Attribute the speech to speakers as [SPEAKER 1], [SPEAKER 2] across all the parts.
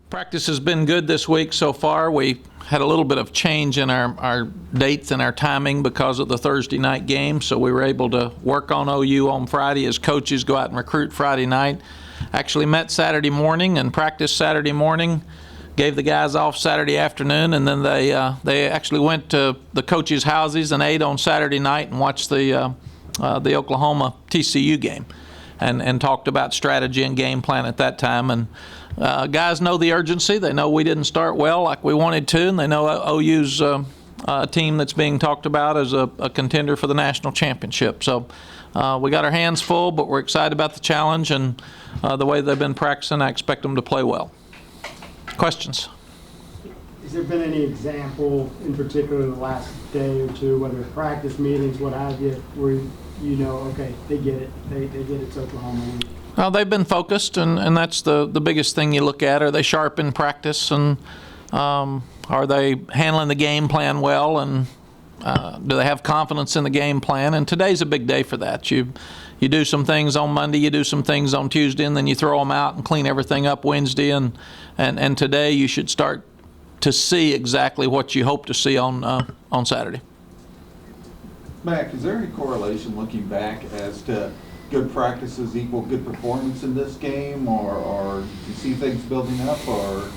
[SPEAKER 1] Practice has been good this week so far. We had a little bit of change in our dates and our timing because of the Thursday night game, so we were able to work on OU on Friday as coaches go out and recruit Friday night. Actually met Saturday morning and practiced Saturday morning, gave the guys off Saturday afternoon, and then they actually went to the coaches' houses and ate on Saturday night and watched the Oklahoma TCU game and talked about strategy and game plan at that time. And guys know the urgency. They know we didn't start well like we wanted to, and they know OU's a team that's being talked about as a contender for the national championship. So we got our hands full, but we're excited about the challenge and the way they've been practicing. I expect them to play well. Questions?
[SPEAKER 2] Has there been any example in particular the last day or two, whether practice meetings, what have you, where you know, okay, they get it, they get it's Oklahoma?
[SPEAKER 1] Well, they've been focused, and that's the biggest thing you look at. Are they sharp in practice, and are they handling the game plan well, and do they have confidence in the game plan? And today's a big day for that. You do some things on Monday, you do some things on Tuesday, and then you throw them out and clean everything up Wednesday. And today you should start to see exactly what you hope to see on Saturday.
[SPEAKER 3] Mack, is there any correlation looking back as to good practices equal good performance in this game, or do you see things building up, or?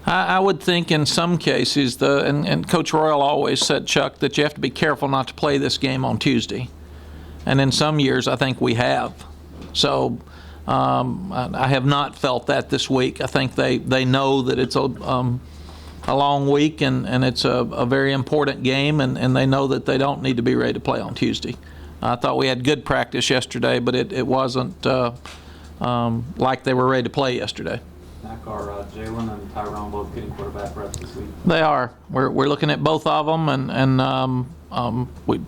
[SPEAKER 1] I would think in some cases, and Coach Royal always said, Chuck, that you have to be careful not to play this game on Tuesday. And in some years, I think we have. So I have not felt that this week. I think they know that it's a long week and it's a very important game, and they know that they don't need to be ready to play on Tuesday. I thought we had good practice yesterday, but it wasn't like they were ready to play yesterday.
[SPEAKER 4] Mack, are Jalen and Tyrone both getting quarterback reps this week?
[SPEAKER 1] They are. We're looking at both of them, and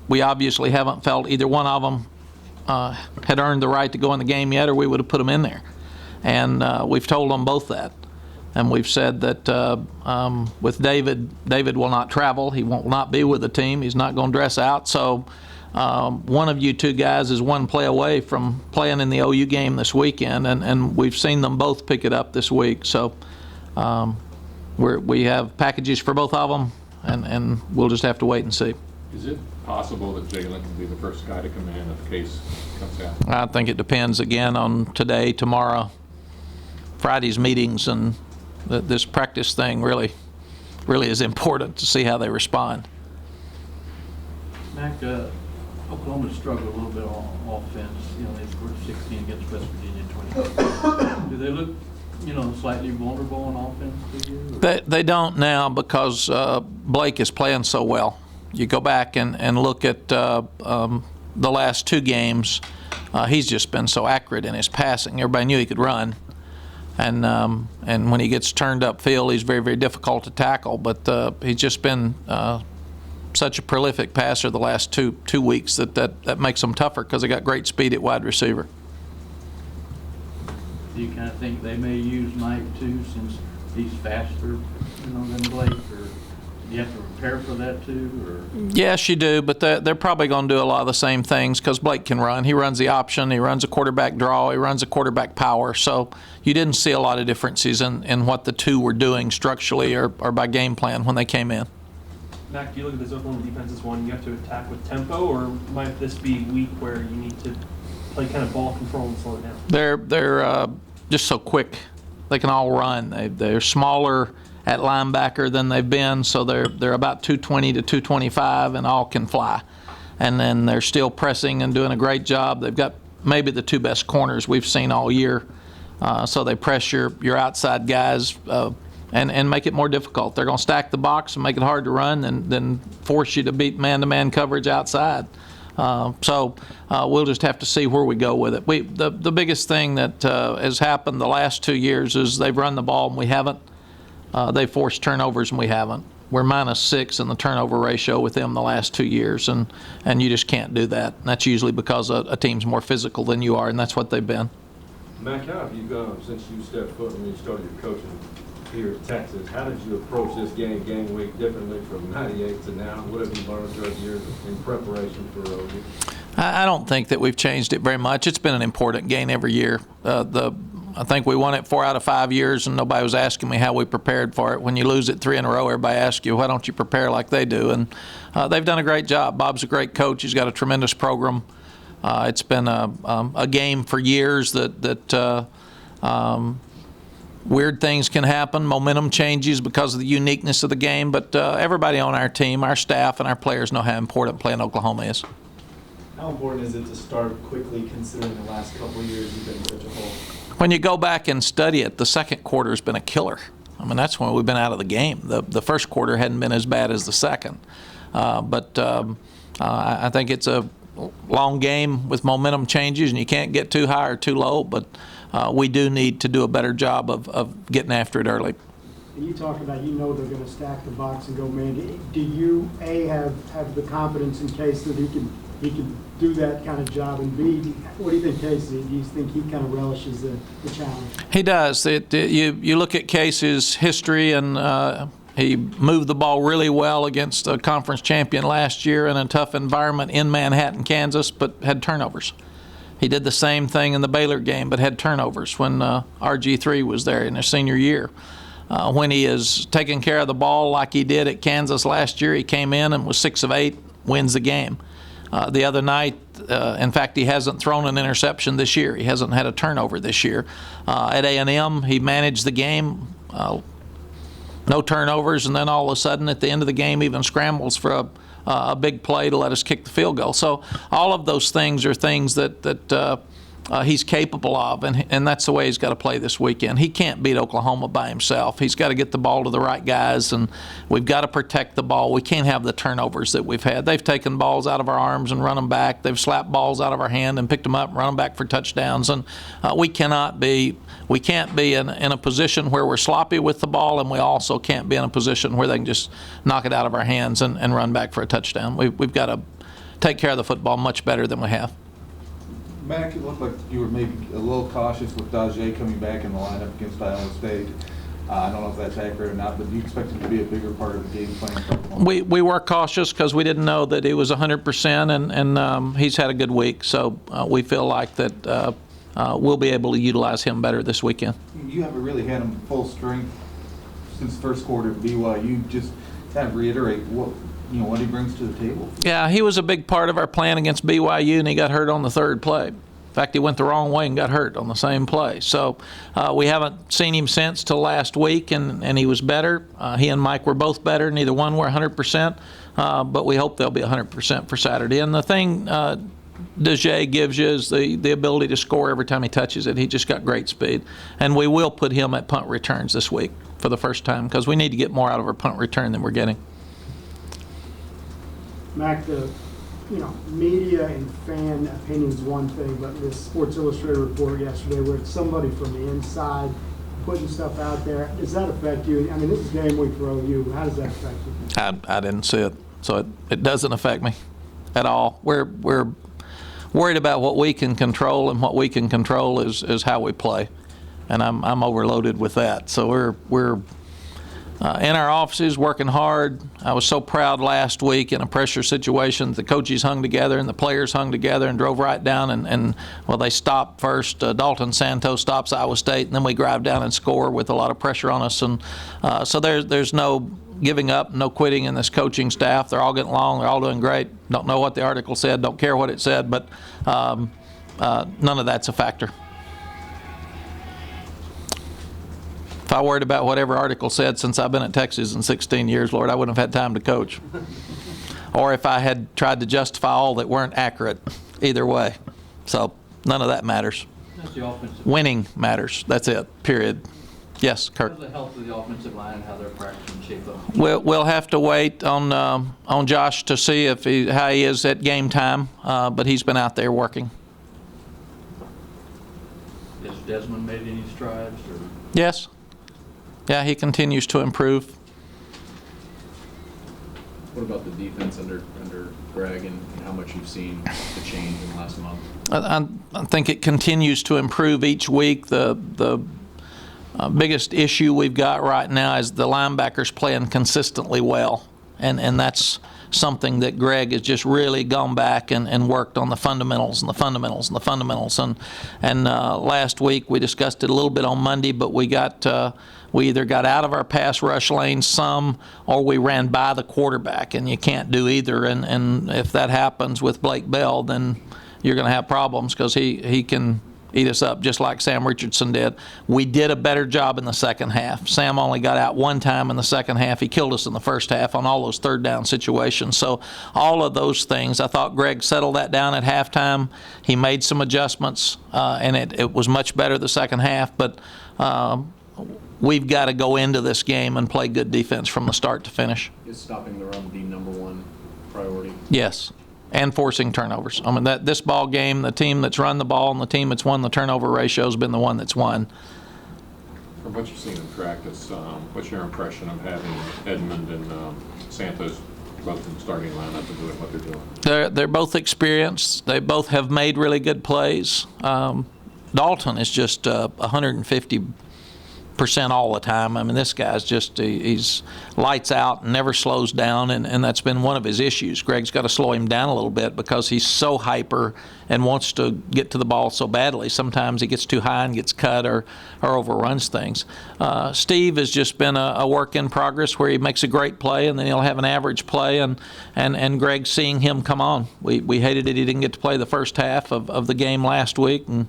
[SPEAKER 1] we obviously haven't felt either one of them had earned the right to go in the game yet, or we would have put them in there. And we've told them both that. And we've said that with David will not travel. He will not be with the team. He's not going to dress out. So one of you two guys is one play away from playing in the OU game this weekend, and we've seen them both pick it up this week. So we have packages for both of them, and we'll just have to wait and see.
[SPEAKER 5] Is it possible that Jalen can be the first guy to come in if the case comes out?
[SPEAKER 1] I think it depends, again, on today, tomorrow, Friday's meetings, and this practice thing really is important to see how they respond.
[SPEAKER 6] Mack, Oklahoma struggled a little bit on offense. You know, they scored 16 against West Virginia, 20. Do they look, slightly vulnerable on offense to you?
[SPEAKER 1] They don't now because Blake is playing so well. You go back and look at the last two games. He's just been so accurate in his passing. Everybody knew he could run. And when he gets turned upfield, he's very, very difficult to tackle. But he's just been such a prolific passer the last two weeks that makes them tougher because they got great speed at wide receiver.
[SPEAKER 6] Do you kind of think they may use Mike too, since he's faster, than Blake, or do you have to prepare for that too? Or?
[SPEAKER 1] Yes, you do, but they're probably going to do a lot of the same things because Blake can run. He runs the option, he runs a quarterback draw, he runs a quarterback power. So you didn't see a lot of differences in what the two were doing structurally or by game plan when they came in.
[SPEAKER 7] Mack, do you look at this Oklahoma defense as one you have to attack with tempo, or might this be a week where you need to play kind of ball control and slow it down?
[SPEAKER 1] They're just so quick. They can all run. They're smaller at linebacker than they've been, so they're about 220 to 225 and all can fly. And then they're still pressing and doing a great job. They've got maybe the two best corners we've seen all year. So they press your outside guys and make it more difficult. They're going to stack the box and make it hard to run and then force you to beat man-to-man coverage outside. So we'll just have to see where we go with it. The biggest thing that has happened the last 2 years is they've run the ball and we haven't. They've forced turnovers and we haven't. We're -6 in the turnover ratio with them the last 2 years, and you just can't do that. And that's usually because a team's more physical than you are, and that's what they've been.
[SPEAKER 8] Mack, how have you gone since you stepped foot when you started your coaching here at Texas? How did you approach this game week differently from '98 to now? What have you learned throughout the years in preparation for OU?
[SPEAKER 1] I don't think that we've changed it very much. It's been an important game every year. I think we won it 4 out of 5 years, and nobody was asking me how we prepared for it. When you lose it 3 in a row, everybody asks you, why don't you prepare like they do? And they've done a great job. Bob's a great coach. He's got a tremendous program. It's been a game for years that weird things can happen. Momentum changes because of the uniqueness of the game. But everybody on our team, our staff, and our players know how important playing Oklahoma is.
[SPEAKER 9] How important is it to start quickly, considering the last couple of years you've been in such a hole?
[SPEAKER 1] When you go back and study it, the second quarter has been a killer. I mean, that's when we've been out of the game. The first quarter hadn't been as bad as the second. But I think it's a long game with momentum changes, and you can't get too high or too low. But we do need to do a better job of getting after it early.
[SPEAKER 2] And you talk about, they're going to stack the box and go man. Do you, A, have the confidence in Case that he can do that kind of job, and B, what do you think Case is? Do you think he kind of relishes the challenge?
[SPEAKER 1] He does. You look at Case's history, and he moved the ball really well against a conference champion last year in a tough environment in Manhattan, Kansas, but had turnovers. He did the same thing in the Baylor game, but had turnovers when RG3 was there in his senior year. When he is taking care of the ball like he did at Kansas last year, he came in and was 6 of 8, wins the game. The other night, in fact, he hasn't thrown an interception this year. He hasn't had a turnover this year. At A&M, he managed the game, no turnovers, and then all of a sudden at the end of the game even scrambles for a big play to let us kick the field goal. So all of those things are things that he's capable of, and that's the way he's got to play this weekend. He can't beat Oklahoma by himself. He's got to get the ball to the right guys, and we've got to protect the ball. We can't have the turnovers that we've had. They've taken balls out of our arms and run them back. They've slapped balls out of our hand and picked them up and run them back for touchdowns, and we can't be in a position where we're sloppy with the ball, and we also can't be in a position where they can just knock it out of our hands and run back for a touchdown. We've got to take care of the football much better than we have.
[SPEAKER 3] Mack, it looked like you were maybe a little cautious with Dajay coming back in the lineup against Iowa State. I don't know if that's accurate or not, but do you expect him to be a bigger part of the game plan?
[SPEAKER 1] We were cautious because we didn't know that he was 100%, and he's had a good week. So we feel like that we'll be able to utilize him better this weekend.
[SPEAKER 3] You haven't really had him full strength since first quarter of BYU. Just kind of reiterate what he brings to the table.
[SPEAKER 1] Yeah, he was a big part of our plan against BYU, and he got hurt on the third play. In fact, he went the wrong way and got hurt on the same play. So we haven't seen him since till last week, and he was better. He and Mike were both better. Neither one were 100%, but we hope they'll be 100% for Saturday. And the thing Dajay gives you is the ability to score every time he touches it. He just got great speed. And we will put him at punt returns this week for the first time because we need to get more out of our punt return than we're getting.
[SPEAKER 2] Mack, media and fan opinion is one thing, but this Sports Illustrated report yesterday where it's somebody from the inside putting stuff out there, does that affect you? I mean, this is game week for OU. How does that affect you?
[SPEAKER 1] I didn't see it, so it doesn't affect me at all. We're worried about what we can control, and what we can control is how we play, and I'm overloaded with that. So we're in our offices working hard. I was so proud last week in a pressure situation. The coaches hung together and the players hung together and drove right down and they stopped first. Dalton Santos stops Iowa State, and then we drive down and score with a lot of pressure on us. And so there's no giving up, no quitting in this coaching staff. They're all getting along. They're all doing great. Don't know what the article said. Don't care what it said, but none of that's a factor. If I worried about whatever article said since I've been at Texas in 16 years, Lord, I wouldn't have had time to coach. Or if I had tried to justify all that weren't accurate, either way. So none of that matters.
[SPEAKER 6] That's the offensive.
[SPEAKER 1] Winning matters. That's it, period. Yes, Kirk.
[SPEAKER 6] How's the health of the offensive line and how they're practicing shape up?
[SPEAKER 1] We'll have to wait on Josh to see how he is at game time, but he's been out there working.
[SPEAKER 6] Has Desmond made any strides? Or?
[SPEAKER 1] Yes. Yeah, he continues to improve.
[SPEAKER 10] What about the defense under Greg and how much you've seen the change in the last month?
[SPEAKER 1] I think it continues to improve each week. The biggest issue we've got right now is the linebackers playing consistently well, and that's something that Greg has just really gone back and worked on the fundamentals and the fundamentals and the fundamentals. And last week we discussed it a little bit on Monday, but we either got out of our pass rush lane some, or we ran by the quarterback, and you can't do either. And if that happens with Blake Bell, then you're going to have problems, because he can eat us up just like Sam Richardson did. We did a better job in the second half. Sam only got out one time in the second half. He killed us in the first half on all those third down situations. So all of those things, I thought Greg settled that down at halftime. He made some adjustments, and it was much better the second half. But we've got to go into this game and play good defense from the start to finish.
[SPEAKER 10] Is stopping the run the number one priority?
[SPEAKER 1] Yes. And forcing turnovers. I mean, this ball game, the team that's run the ball and the team that's won the turnover ratio has been the one that's won.
[SPEAKER 5] From what you've seen in practice, what's your impression of having Edmund and Santos both in the starting lineup and doing what they're doing?
[SPEAKER 1] They're both experienced. They both have made really good plays. Dalton is just 150% all the time. I mean, this guy's just, he's lights out and never slows down, and that's been one of his issues. Greg's got to slow him down a little bit because he's so hyper and wants to get to the ball so badly. Sometimes he gets too high and gets cut or overruns things. Steve has just been a work in progress where he makes a great play and then he'll have an average play, and Greg's seeing him come on. We hated it he didn't get to play the first half of the game last week, and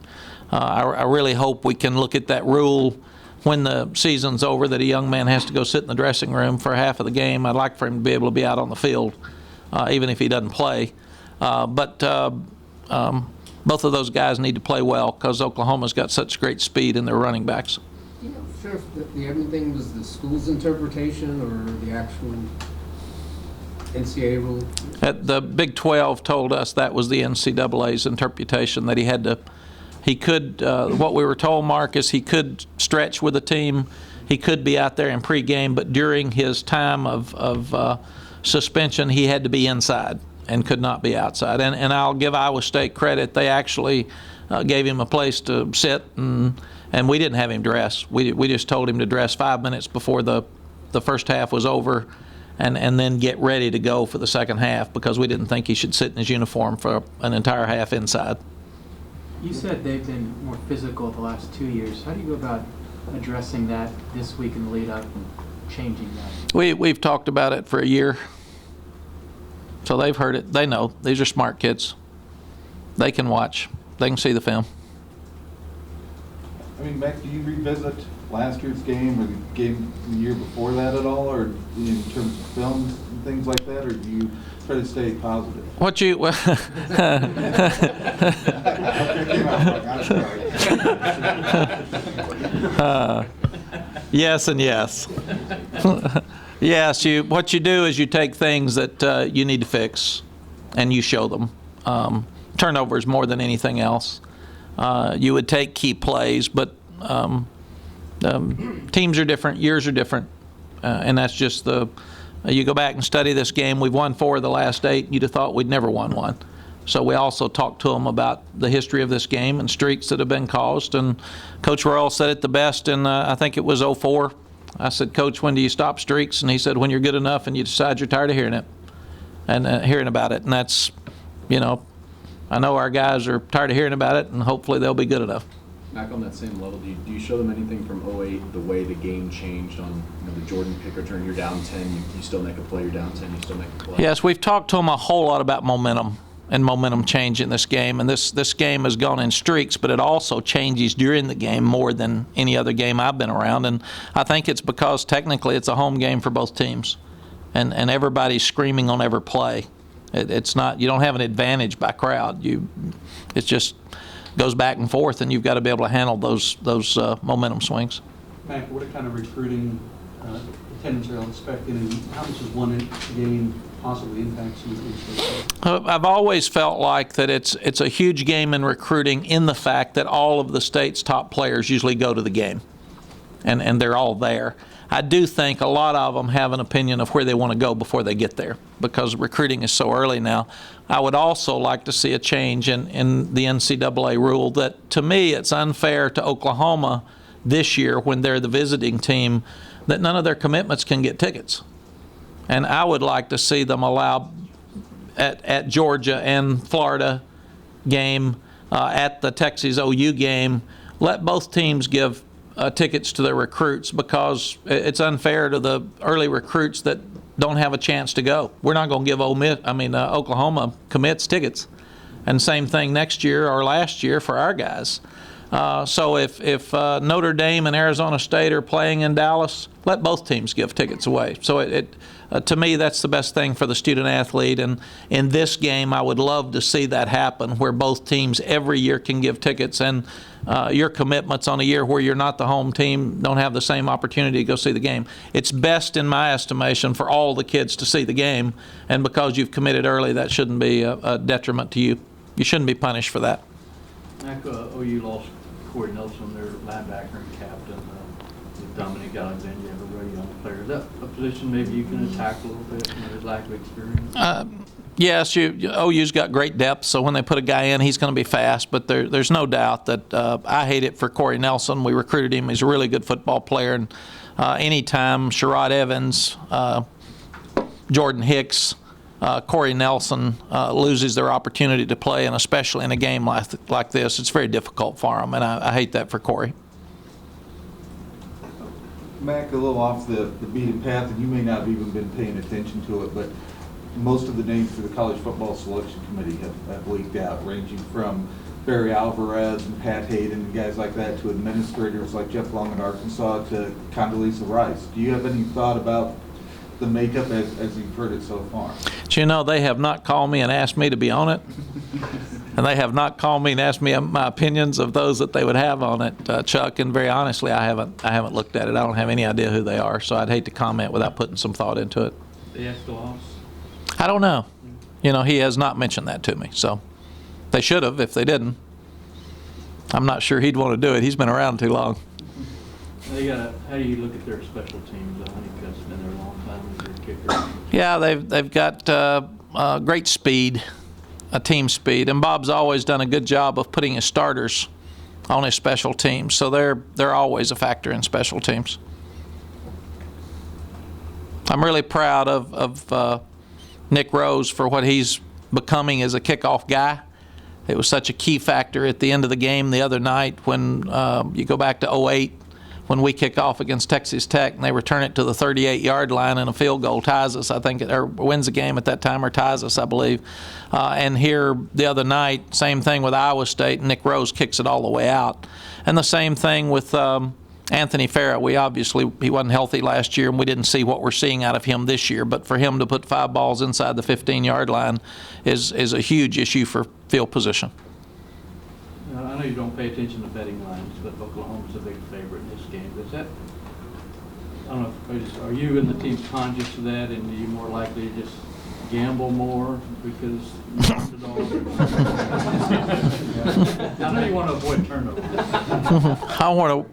[SPEAKER 1] I really hope we can look at that rule when the season's over, that a young man has to go sit in the dressing room for half of the game. I'd like for him to be able to be out on the field, even if he doesn't play. But both of those guys need to play well, because Oklahoma's got such great speed in their running backs.
[SPEAKER 11] You know, Sheriff, the everything was the school's interpretation or the actual NCAA rule?
[SPEAKER 1] The Big 12 told us that was the NCAA's interpretation, that he could, what we were told, Mark, is he could stretch with a team. He could be out there in pregame, but during his time of suspension, he had to be inside and could not be outside. And I'll give Iowa State credit. They actually gave him a place to sit, and we didn't have him dress. We just told him to dress 5 minutes before the first half was over, and then get ready to go for the second half, because we didn't think he should sit in his uniform for an entire half inside.
[SPEAKER 12] You said they've been more physical the last 2 years. How do you go about addressing that this week in the lead up and changing that?
[SPEAKER 1] We've talked about it for a year. So they've heard it. They know. These are smart kids. They can watch. They can see the film.
[SPEAKER 3] I mean, Mac, do you revisit last year's game or the game the year before that at all, or in terms of films and things like that, or do you try to stay positive?
[SPEAKER 1] What you... yes and yes. Yes, what you do is you take things that you need to fix, and you show them. Turnovers more than anything else. You would take key plays, but teams are different, years are different, and that's just you go back and study this game. We've won 4 of the last 8. You'd have thought we'd never won one. So we also talked to them about the history of this game and streaks that have been caused. And Coach Royal said it the best in, I think it was 04. I said, Coach, when do you stop streaks? And he said, when you're good enough and you decide you're tired of hearing it and hearing about it. And that's, I know our guys are tired of hearing about it, and hopefully they'll be good enough.
[SPEAKER 10] Back on that same level, do you show them anything from 08, the way the game changed on the Jordan pick return? You're down 10, you still make a play, you're down 10, you still make a play.
[SPEAKER 1] Yes, we've talked to them a whole lot about momentum and momentum change in this game. And this game has gone in streaks, but it also changes during the game more than any other game I've been around. And I think it's because technically it's a home game for both teams. And everybody's screaming on every play. It's not, you don't have an advantage by crowd. It's just goes back and forth, and you've got to be able to handle those momentum swings.
[SPEAKER 6] Mac, what kind of recruiting attendance are you expecting, and how much does one game possibly impact you?
[SPEAKER 1] I've always felt like that it's a huge game in recruiting, in the fact that all of the state's top players usually go to the game, and they're all there. I do think a lot of them have an opinion of where they want to go before they get there, because recruiting is so early now. I would also like to see a change in the NCAA rule. That, to me, it's unfair to Oklahoma this year, when they're the visiting team, that none of their commitments can get tickets. And I would like to see them allow at Georgia and Florida game, at the Texas OU game, let both teams give tickets to their recruits, because it's unfair to the early recruits that don't have a chance to go. We're not going to give Oklahoma commits tickets. And same thing next year or last year for our guys. So if Notre Dame and Arizona State are playing in Dallas, let both teams give tickets away. So to me, that's the best thing for the student athlete. And in this game, I would love to see that happen, where both teams every year can give tickets, and your commitments on a year where you're not the home team don't have the same opportunity to go see the game. It's best, in my estimation, for all the kids to see the game, and because you've committed early, that shouldn't be a detriment to you. You shouldn't be punished for that.
[SPEAKER 6] OU lost Corey Nelson, their linebacker and captain, Dominic Alexander, you have a really young player. Is that a position maybe you can attack a little bit, his lack of experience?
[SPEAKER 1] Yes, OU's got great depth, so when they put a guy in, he's going to be fast. But there's no doubt that I hate it for Corey Nelson. We recruited him. He's a really good football player. And anytime Sherrod Evans, Jordan Hicks, Corey Nelson loses their opportunity to play, and especially in a game like this, it's very difficult for them, and I hate that for Corey.
[SPEAKER 3] Mack, a little off the beaten path, and you may not have even been paying attention to it, but most of the names for the College Football Selection Committee have leaked out, ranging from Barry Alvarez and Pat Hayden and guys like that, to administrators like Jeff Long in Arkansas, to Condoleezza Rice. Do you have any thought about the makeup as you've heard it so far?
[SPEAKER 1] But they have not called me and asked me to be on it. And they have not called me and asked me my opinions of those that they would have on it, Chuck. And very honestly, I haven't looked at it. I don't have any idea who they are, so I'd hate to comment without putting some thought into it.
[SPEAKER 6] They asked the loss.
[SPEAKER 1] I don't know. He has not mentioned that to me, so they should have if they didn't. I'm not sure he'd want to do it. He's been around too long.
[SPEAKER 6] How do you look at their special teams? Honeycutt's been there a long time as their kicker.
[SPEAKER 1] Yeah, they've got great speed, team speed, and Bob's always done a good job of putting his starters on his special teams, so they're always a factor in special teams. I'm really proud of Nick Rose for what he's becoming as a kickoff guy. It was such a key factor at the end of the game the other night when you go back to 2008, when we kick off against Texas Tech and they return it to the 38-yard line and a field goal ties us, I think, or wins the game at that time, or ties us, I believe. And here the other night, same thing with Iowa State, and Nick Rose kicks it all the way out. And the same thing with Anthony Farrah. He wasn't healthy last year, and we didn't see what we're seeing out of him this year. But for him to put 5 balls inside the 15-yard line is a huge issue for field position.
[SPEAKER 6] I know you don't pay attention to betting lines, but Oklahoma's a big favorite in this game. Is that, I don't know, are you and the team conscious of that, and are you more likely to just gamble more because you're underdogs? I know you want to avoid turnovers.
[SPEAKER 1] I want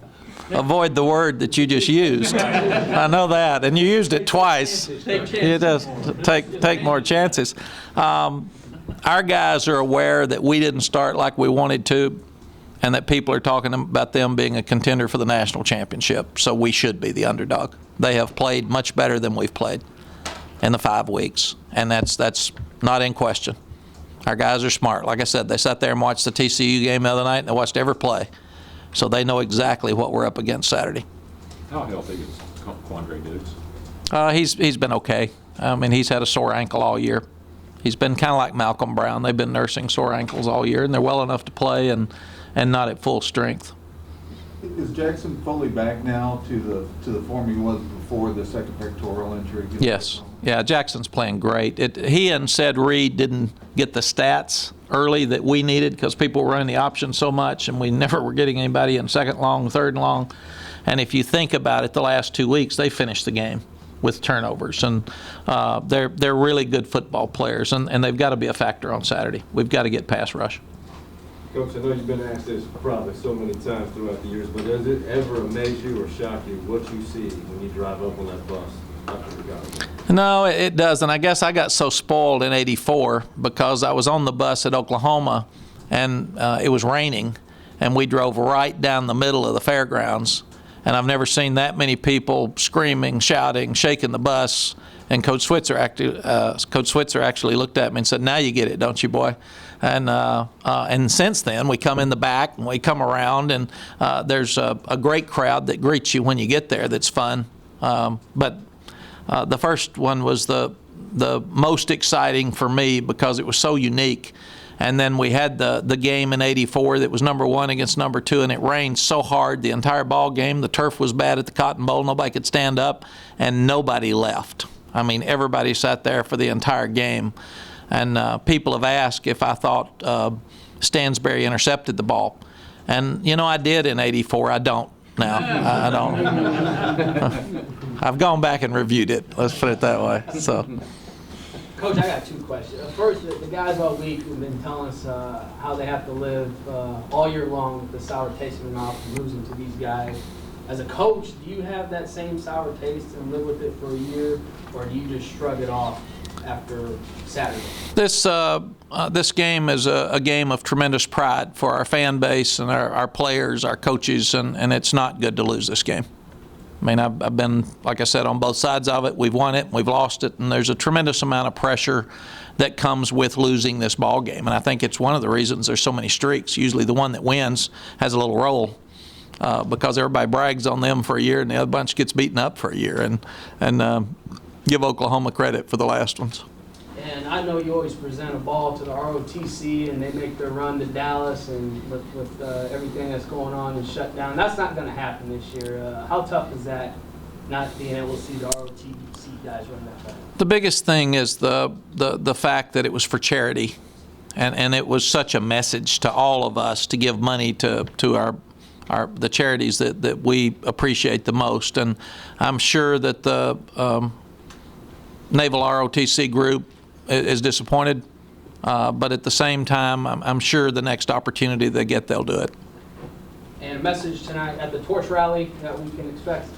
[SPEAKER 1] to avoid the word that you just used. I know that, and you used it twice. It does take more chances. Our guys are aware that we didn't start like we wanted to, and that people are talking about them being a contender for the national championship, so we should be the underdog. They have played much better than we've played in the 5 weeks, and that's not in question. Our guys are smart. Like I said, they sat there and watched the TCU game the other night, and they watched every play, so they know exactly what we're up against Saturday.
[SPEAKER 5] How healthy is Quandre Diggs?
[SPEAKER 1] He's been okay. He's had a sore ankle all year. He's been kind of like Malcolm Brown. They've been nursing sore ankles all year, and they're well enough to play and not at full strength.
[SPEAKER 3] Is Jackson fully back now to the form he was before the second pectoral injury?
[SPEAKER 1] Yes. Yeah, Jackson's playing great. He and Ced Reed didn't get the stats early that we needed because people were running the option so much, and we never were getting anybody in second long, third and long. And if you think about it, the last 2 weeks, they finished the game with turnovers, and they're really good football players, and they've got to be a factor on Saturday. We've got to get pass rush.
[SPEAKER 8] Coach, I know you've been asked this probably so many times throughout the years, but does it ever amaze you or shock you what you see when you drive up on that bus after the game?
[SPEAKER 1] No, it doesn't. I guess I got so spoiled in '84 because I was on the bus at Oklahoma, and it was raining, and we drove right down the middle of the fairgrounds. and I've never seen that many people screaming, shouting, shaking the bus. And Coach Switzer actually looked at me and said, "Now you get it, don't you, boy?" And since then, we come in the back and we come around, and there's a great crowd that greets you when you get there. That's fun. But the first one was the most exciting for me because it was so unique. And then we had the game in '84 that was #1 against #2, and it rained so hard the entire ball game. The turf was bad at the Cotton Bowl. Nobody could stand up, and nobody left. I mean, everybody sat there for the entire game. And people have asked if I thought Stansberry intercepted the ball. And, you know, I did in '84. I don't now. I don't. I've gone back and reviewed it. Let's put it that way. So.
[SPEAKER 13] Coach, I got 2 questions. First, the guys all week have been telling us how they have to live all year long with the sour taste in their mouth and losing to these guys. As a coach, do you have that same sour taste and live with it for a year, or do you just shrug it off after Saturday?
[SPEAKER 1] This game is a game of tremendous pride for our fan base and our players, our coaches, and it's not good to lose this game. I mean, I've been, like I said, on both sides of it. We've won it, we've lost it, and there's a tremendous amount of pressure that comes with losing this ball game. And I think it's one of the reasons there's so many streaks. Usually the one that wins has a little roll because everybody brags on them for a year, and the other bunch gets beaten up for a year. And give Oklahoma credit for the last ones.
[SPEAKER 13] And I know you always present a ball to the ROTC, and they make their run to Dallas, and with everything that's going on and shut down. That's not going to happen this year. How tough is that, not being able to see the ROTC guys run that back?
[SPEAKER 1] The biggest thing is the fact that it was for charity, and it was such a message to all of us to give money to the charities that we appreciate the most. And I'm sure that the Naval ROTC group is disappointed, but at the same time, I'm sure the next opportunity they get, they'll do it.
[SPEAKER 13] And a message tonight at the torch rally that we can expect?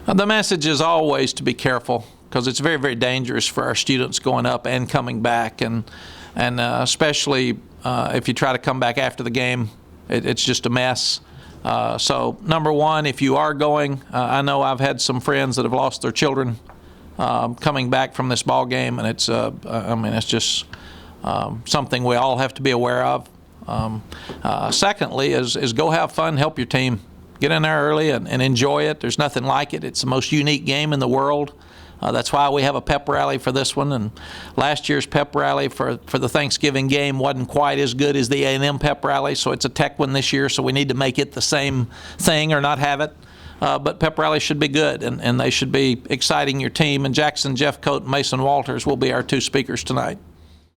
[SPEAKER 1] The message is always to be careful, because it's very, very dangerous for our students going up and coming back, and especially if you try to come back after the game, it's just a mess. So number one, if you are going, I know I've had some friends that have lost their children coming back from this ball game, and it's it's just something we all have to be aware of. Secondly is go have fun, help your team. Get in there early and enjoy it. There's nothing like it. It's the most unique game in the world. That's why we have a pep rally for this one. And last year's pep rally for the Thanksgiving game wasn't quite as good as the A&M pep rally, so it's a tech one this year, so we need to make it the same thing or not have it. But pep rally should be good, and they should be exciting your team. And Jackson Jeffcoat and Mason Walters will be our 2 speakers tonight.